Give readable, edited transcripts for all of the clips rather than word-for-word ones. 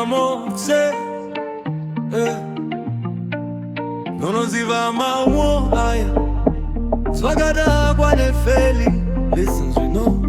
mose Nonoziva mawo aya Swagada kwa nefeli Listen you know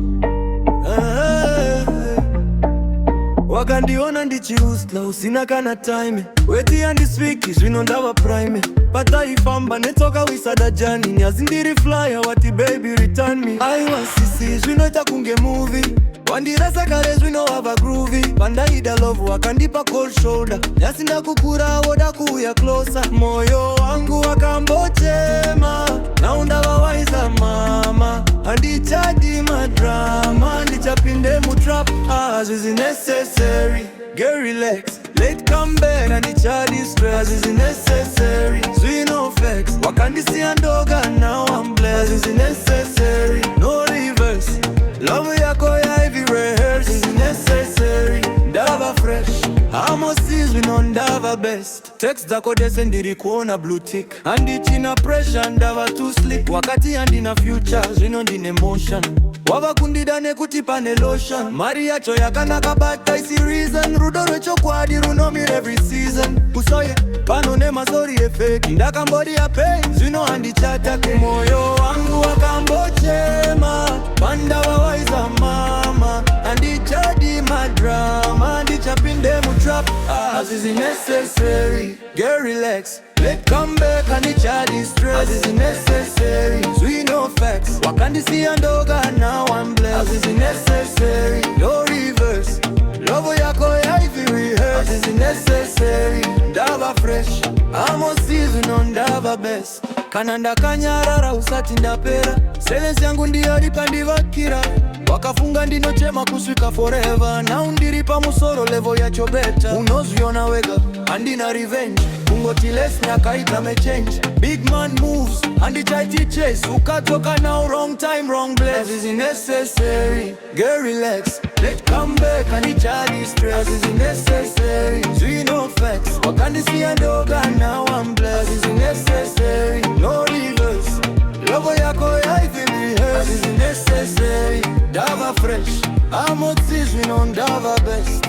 Wakandiona ndichihustla usina kana time Weti andiswiki zvino ndava prime Pataifamba netoka wisada jani Nyazindiri flyer wati baby return me Aiwa sisi zvinoita kunge movie Wandirasa kare zvino hava groovy Pandaida love wakandipa cold shoulder Nyasinda kukura woda kuya closer Moyo wangu wakambochema Naundava waisa mama Andichadi madrama Ndichapinde mutrap As is necessary Get relaxed Late come back Andichadi stress As is necessary Zwino flex Wakandisi andoga Now I'm blessed As is necessary No reverse Love yako ya hivi rehearse Is necessary Ndava fresh Amo season on ndava best Text zako dese ndiri kuona blue tick Andi china pressure ndava too slick Wakati andi na future Zvino ndine motion Wava kundidane kuti pane lotion Mari yacho yakanaka but I see reason Rudo rwecho kwadi runomir every season Usoye pano ne mazori effect Ndakambodi ya pain Zvino andi chata kumoyo wangu wakambochema Panda wawaiza mama Andi chadi madrama Andi chapinde mutrap As is necessary Get relaxed Let come back Andi chadi stress As is necessary Zwino facts Wakandisi andoga Now I'm blessed As is necessary No reverse Love yako ya hivi rehearse As is necessary Ndava fresh Amo season on ndava best Kananda kanyarara usati ndapera Silence yangu ndiyo ripandivakira Wakafunga ndinochema kuswika forever Na undiripa musoro level yacho beta Unozviona wega andina revenge Kungoti less nyakaita me change Big man moves andichaiti chase Ukatoka now wrong time wrong place As is necessary Get relaxed Let come back andichadi stress As is necessary Zwino facts Wakandisi andoga now I'm blessed As is necessary No reverse Love yako ya hivi rehearse As is necessary Ndava fresh Amo season on ndava best